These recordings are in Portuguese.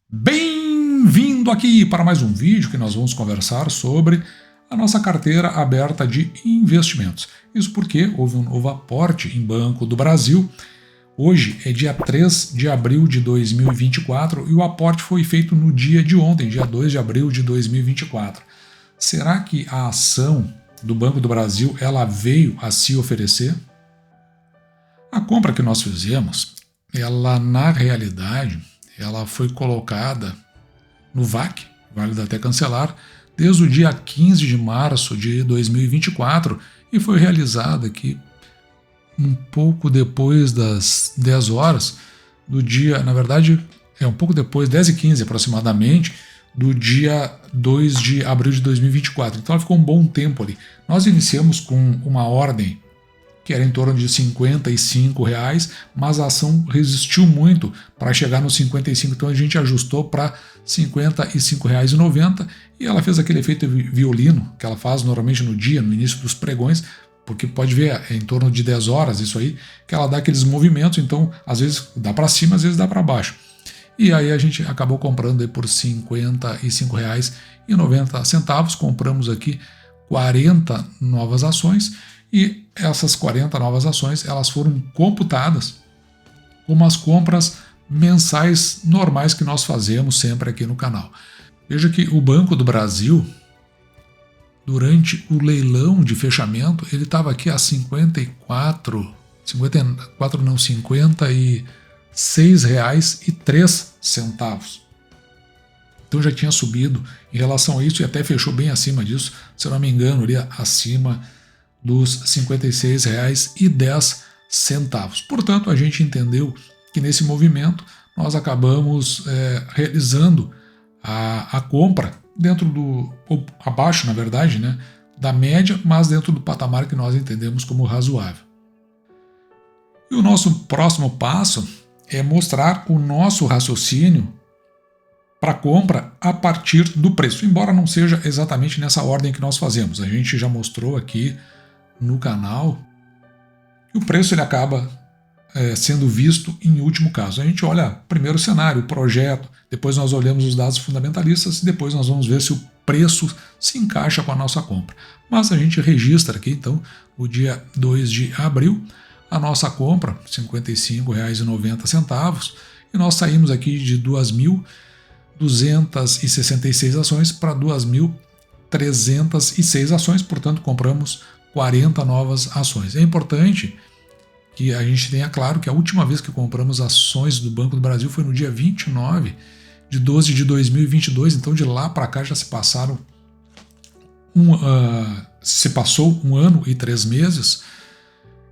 Bem-vindo aqui para mais um vídeo que nós vamos conversar sobre a nossa carteira aberta de investimentos. Isso porque houve um novo aporte em Banco do Brasil. Hoje é dia 3 de abril de 2024 e o aporte foi feito no dia de ontem, dia 2 de abril de 2024. Será que a ação do Banco do Brasil ela veio a se oferecer? A compra que nós fizemos, ela na realidade, ela foi colocada no VAC, válido até cancelar, desde o dia 15 de março de 2024 e foi realizada aqui um pouco depois das 10 horas do dia, na verdade um pouco depois, 10h15 aproximadamente, do dia 2 de abril de 2024. Então ela ficou um bom tempo ali. Nós iniciamos com uma ordem que era em torno de R$ 55, mas a ação resistiu muito para chegar nos 55, então a gente ajustou para R$ 55,90 e ela fez aquele efeito violino que ela faz normalmente no dia, no início dos pregões, porque pode ver, é em torno de 10 horas isso aí, que ela dá aqueles movimentos, então às vezes dá para cima, às vezes dá para baixo. E aí a gente acabou comprando aí por R$ 55,90, compramos aqui 40 novas ações, e essas 40 novas ações elas foram computadas como as compras mensais normais que nós fazemos sempre aqui no canal. Veja que o Banco do Brasil, durante o leilão de fechamento, ele estava aqui a R$ 56,03. Então já tinha subido em relação a isso e até fechou bem acima disso, se eu não me engano, ali acima dos R$ 56,10. Portanto, a gente entendeu que nesse movimento nós acabamos realizando a compra dentro do, ou abaixo na verdade, né, da média, mas dentro do patamar que nós entendemos como razoável. E o nosso próximo passo é mostrar o nosso raciocínio para compra a partir do preço, embora não seja exatamente nessa ordem que nós fazemos. A gente já mostrou aqui no canal que o preço ele acaba sendo visto em último caso. A gente olha primeiro o cenário, o projeto, depois nós olhamos os dados fundamentalistas e depois nós vamos ver se o preço se encaixa com a nossa compra. Mas a gente registra aqui então o dia 2 de abril a nossa compra, R$ 55,90, e nós saímos aqui de 2.266 ações para 2.306 ações, portanto compramos 40 novas ações. É importante que a gente tenha claro que a última vez que compramos ações do Banco do Brasil foi no dia 29 de 12 de 2022, então de lá para cá já se passaram passou 1 ano e 3 meses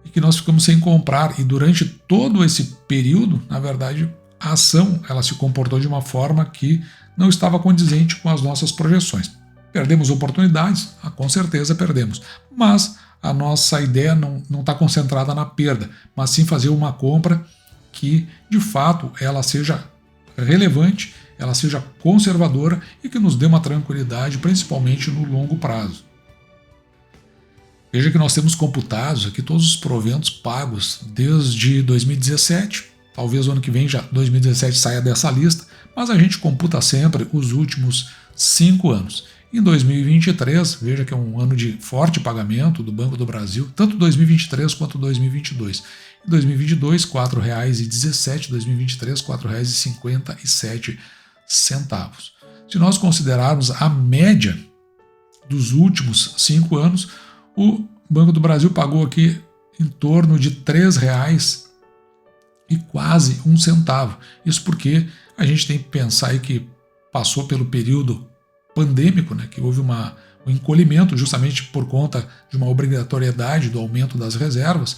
e que nós ficamos sem comprar, e durante todo esse período, na verdade, a ação ela se comportou de uma forma que não estava condizente com as nossas projeções. Perdemos oportunidades? Com certeza perdemos, mas a nossa ideia não está concentrada na perda, mas sim fazer uma compra que, de fato, ela seja relevante, ela seja conservadora e que nos dê uma tranquilidade, principalmente no longo prazo. Veja que nós temos computados aqui todos os proventos pagos desde 2017, talvez o ano que vem já 2017 saia dessa lista, mas a gente computa sempre os últimos 5 anos. Em 2023, veja que é um ano de forte pagamento do Banco do Brasil, tanto 2023 quanto 2022. Em 2022, R$ 4,17, 2023, R$ 4,57. Se nós considerarmos a média dos últimos 5 anos, o Banco do Brasil pagou aqui em torno de R$ 3,00 e quase 1 centavo. Isso porque a gente tem que pensar aí que passou pelo período pandêmico, né, que houve um encolhimento justamente por conta de uma obrigatoriedade do aumento das reservas,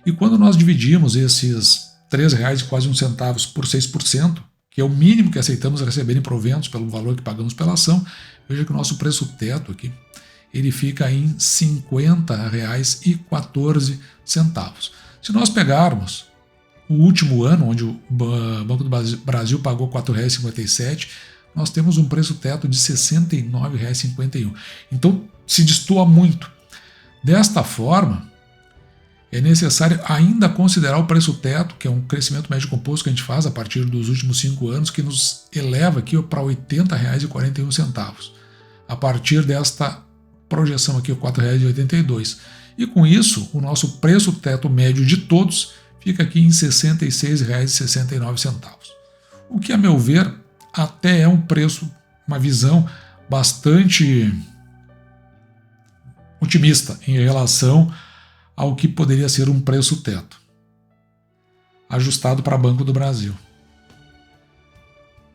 e quando nós dividimos esses R$ 3,00 e quase 1 centavo por 6%, que é o mínimo que aceitamos receber em proventos pelo valor que pagamos pela ação, veja que o nosso preço teto aqui ele fica em R$ 50,14. Se nós pegarmos o último ano, onde o Banco do Brasil pagou R$ 4,57, nós temos um preço teto de R$ 69,51. Então se destoa muito. Desta forma, é necessário ainda considerar o preço teto, que é um crescimento médio composto que a gente faz a partir dos últimos 5 anos, que nos eleva aqui para R$ 80,41, a partir desta projeção aqui, R$ 4,82. E com isso, o nosso preço teto médio de todos fica aqui em R$ 66,69. O que, a meu ver, até é um preço, uma visão bastante otimista em relação ao que poderia ser um preço teto, ajustado para Banco do Brasil.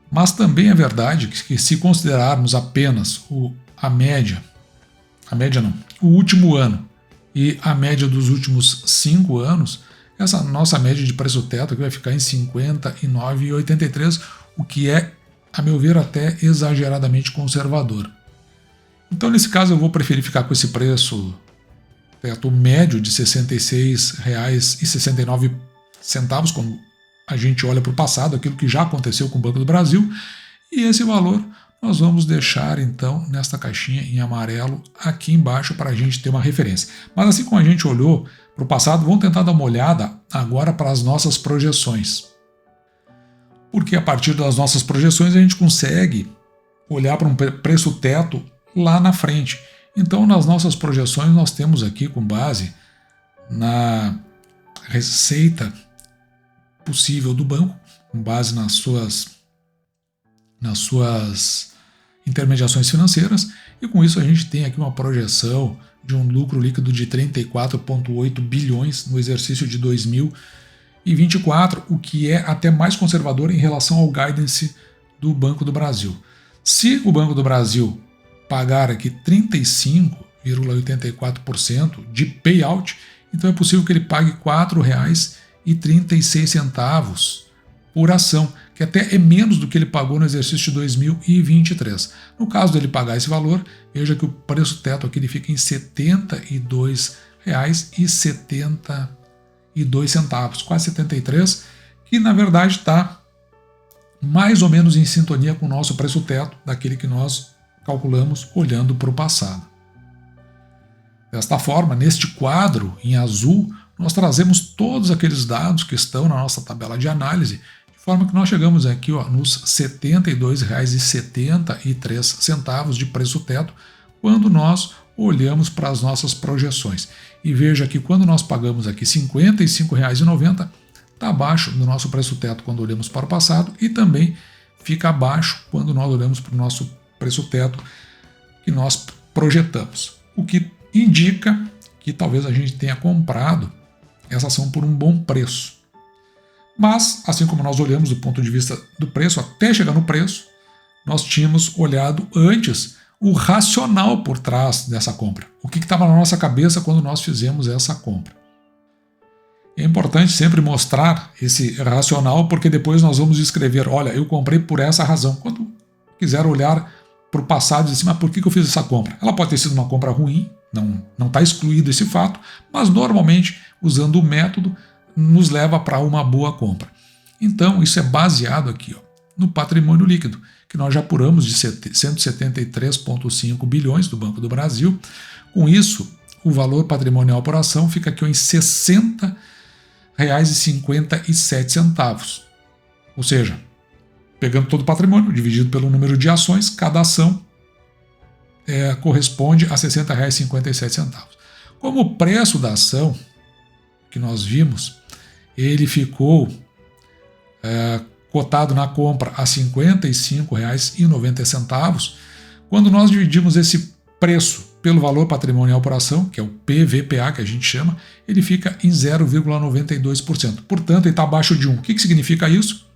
Mas também é verdade que se considerarmos apenas o último ano e a média dos últimos 5 anos, essa nossa média de preço teto aqui vai ficar em 59,83, o que é, a meu ver, até exageradamente conservador. Então, nesse caso, eu vou preferir ficar com esse preço teto médio de R$ 66,69, quando a gente olha para o passado, aquilo que já aconteceu com o Banco do Brasil, e esse valor nós vamos deixar então nesta caixinha em amarelo aqui embaixo para a gente ter uma referência. Mas assim como a gente olhou para o passado, vamos tentar dar uma olhada agora para as nossas projeções. Porque a partir das nossas projeções a gente consegue olhar para um preço teto lá na frente. Então, nas nossas projeções, nós temos aqui, com base na receita possível do banco, com base nas suas intermediações financeiras, e com isso a gente tem aqui uma projeção de um lucro líquido de 34,8 bilhões no exercício de 2024, o que é até mais conservador em relação ao guidance do Banco do Brasil. Se o Banco do Brasil pagar aqui 35,84% de payout, então é possível que ele pague R$ 4,36 por ação, que até é menos do que ele pagou no exercício de 2023. No caso dele pagar esse valor, veja que o preço teto aqui ele fica em R$ 72,72, quase 73, que na verdade está mais ou menos em sintonia com o nosso preço teto, daquele que nós calculamos olhando para o passado. Desta forma, neste quadro em azul, nós trazemos todos aqueles dados que estão na nossa tabela de análise, de forma que nós chegamos aqui nos R$ 72,73 de preço teto, quando nós olhamos para as nossas projeções. E veja que quando nós pagamos aqui R$ 55,90, está abaixo do nosso preço teto quando olhamos para o passado, e também fica abaixo quando nós olhamos para o nosso preço teto que nós projetamos. O que indica que talvez a gente tenha comprado essa ação por um bom preço. Mas, assim como nós olhamos do ponto de vista do preço, até chegar no preço, nós tínhamos olhado antes o racional por trás dessa compra. O que estava na nossa cabeça quando nós fizemos essa compra. É importante sempre mostrar esse racional, porque depois nós vamos escrever, olha, eu comprei por essa razão. Quando quiser olhar para o passado e dizer, mas por que eu fiz essa compra? Ela pode ter sido uma compra ruim, não está excluído esse fato, mas normalmente, usando o método, nos leva para uma boa compra. Então, isso é baseado aqui no patrimônio líquido, que nós já apuramos de 173,5 bilhões do Banco do Brasil. Com isso, o valor patrimonial por ação fica aqui em R$ 60,57. Ou seja, pegando todo o patrimônio, dividido pelo número de ações, cada ação corresponde a R$ 60,57. Como o preço da ação que nós vimos, ele ficou cotado na compra a R$ 55,90, quando nós dividimos esse preço pelo valor patrimonial por ação, que é o PVPA que a gente chama, ele fica em 0,92%. Portanto, ele está abaixo de 1. O que significa isso?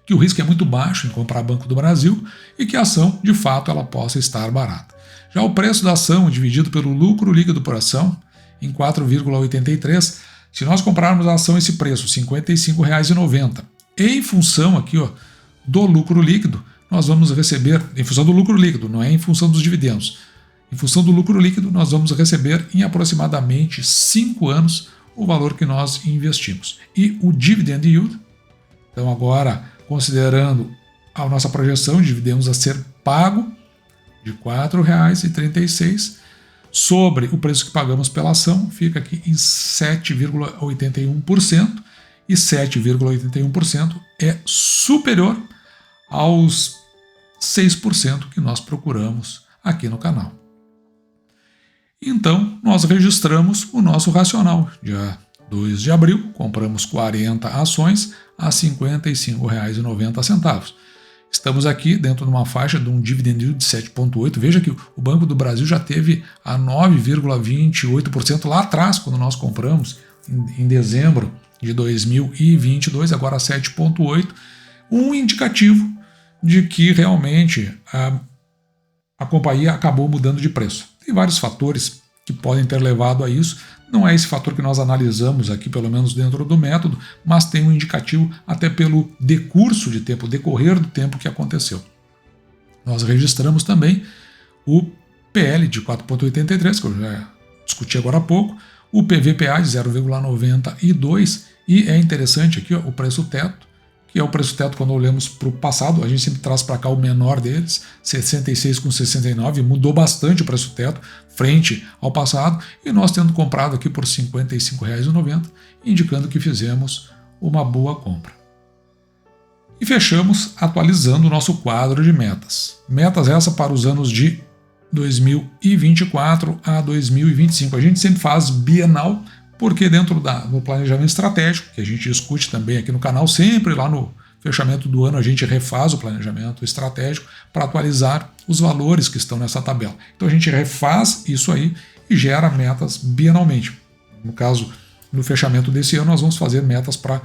Que o risco é muito baixo em comprar Banco do Brasil e que a ação, de fato, ela possa estar barata. Já o preço da ação dividido pelo lucro líquido por ação, em 4,83, se nós comprarmos a ação esse preço, R$ 55,90, em função aqui do lucro líquido, nós vamos receber, em função do lucro líquido, não é em função dos dividendos, em função do lucro líquido, nós vamos receber em aproximadamente 5 anos o valor que nós investimos. E o dividend yield, então agora, considerando a nossa projeção de dividendos a ser pago de R$ 4,36, sobre o preço que pagamos pela ação, fica aqui em 7,81%, e 7,81% é superior aos 6% que nós procuramos aqui no canal. Então, nós registramos o nosso racional. Dia 2 de abril, compramos 40 ações a R$ 55,90. Estamos aqui dentro de uma faixa de um dividend yield de 7,8%. Veja que o Banco do Brasil já teve a 9,28% lá atrás, quando nós compramos, em dezembro de 2022, agora 7,8%. Um indicativo de que realmente a companhia acabou mudando de preço. Tem vários fatores que podem ter levado a isso. Não é esse fator que nós analisamos aqui, pelo menos dentro do método, mas tem um indicativo até pelo decurso de tempo, decorrer do tempo que aconteceu. Nós registramos também o PL de 4,83, que eu já discuti agora há pouco, o PVPA de 0,92, e é interessante aqui ó, o preço teto, que é o preço teto quando olhamos para o passado, a gente sempre traz para cá o menor deles, 66,69, mudou bastante o preço teto frente ao passado, e nós tendo comprado aqui por R$ 55,90, indicando que fizemos uma boa compra. E fechamos atualizando o nosso quadro de metas. Metas essa para os anos de 2024 a 2025. A gente sempre faz bienal, porque dentro do planejamento estratégico, que a gente discute também aqui no canal, sempre lá no fechamento do ano a gente refaz o planejamento estratégico para atualizar os valores que estão nessa tabela. Então a gente refaz isso aí e gera metas bienalmente. No caso, no fechamento desse ano, nós vamos fazer metas para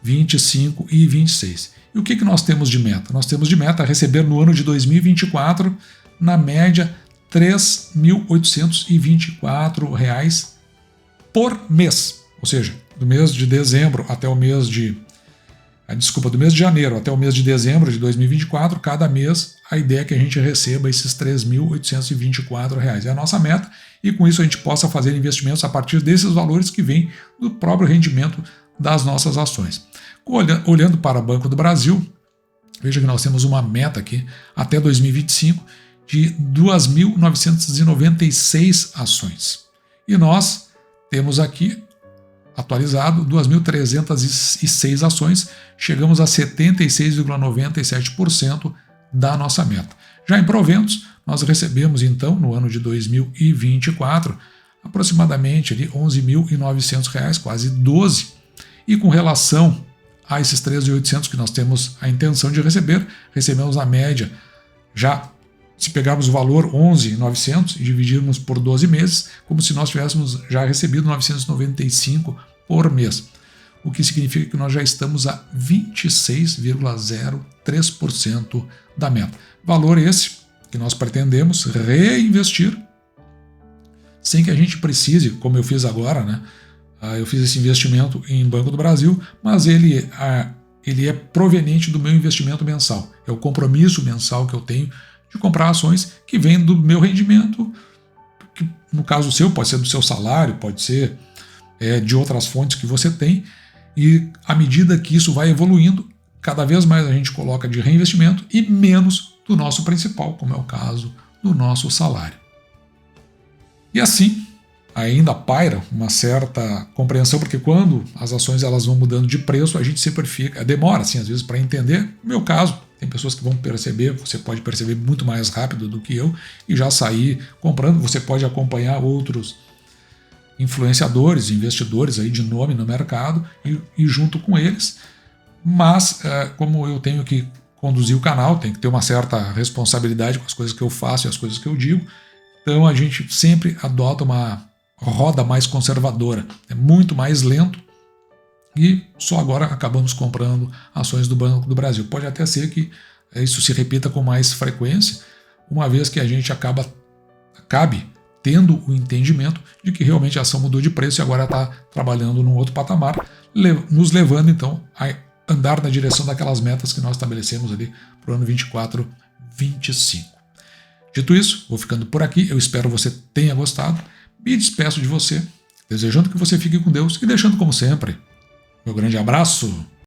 25 e 26. E o que nós temos de meta? Nós temos de meta receber no ano de 2024, na média, R$ 3.824 por mês, ou seja, do mês de dezembro até o mês de... do mês de janeiro até o mês de dezembro de 2024, cada mês a ideia é que a gente receba esses R$ 3.824. É a nossa meta, e com isso a gente possa fazer investimentos a partir desses valores que vêm do próprio rendimento das nossas ações. Olhando para o Banco do Brasil, veja que nós temos uma meta aqui até 2025 de 2.996 ações. E nós temos aqui, atualizado, 2.306 ações, chegamos a 76,97% da nossa meta. Já em proventos, nós recebemos então, no ano de 2024, aproximadamente ali, R$ 11.900, quase 12. E com relação a esses 13.800 que nós temos a intenção de receber, recebemos a média já. Se pegarmos o valor 11.900 e dividirmos por 12 meses, como se nós tivéssemos já recebido 995 por mês, o que significa que nós já estamos a 26,03% da meta. Valor esse que nós pretendemos reinvestir sem que a gente precise, como eu fiz agora, né? Eu fiz esse investimento em Banco do Brasil, mas ele é proveniente do meu investimento mensal. É o compromisso mensal que eu tenho de comprar ações que vêm do meu rendimento, que no caso seu pode ser do seu salário, pode ser de outras fontes que você tem, e à medida que isso vai evoluindo, cada vez mais a gente coloca de reinvestimento e menos do nosso principal, como é o caso do nosso salário. E assim, ainda paira uma certa compreensão, porque quando as ações elas vão mudando de preço, a gente sempre demora assim, às vezes para entender. No meu caso, tem pessoas que vão perceber, você pode perceber muito mais rápido do que eu e já sair comprando. Você pode acompanhar outros influenciadores, investidores aí de nome no mercado e junto com eles, mas como eu tenho que conduzir o canal, tenho que ter uma certa responsabilidade com as coisas que eu faço e as coisas que eu digo, então a gente sempre adota uma roda mais conservadora, é muito mais lento, e só agora acabamos comprando ações do Banco do Brasil. Pode até ser que isso se repita com mais frequência, uma vez que a gente acabe tendo o entendimento de que realmente a ação mudou de preço e agora está trabalhando num outro patamar, nos levando então a andar na direção daquelas metas que nós estabelecemos ali para o ano 24, 25. Dito isso, vou ficando por aqui, eu espero você tenha gostado, me despeço de você, desejando que você fique com Deus e deixando como sempre meu grande abraço.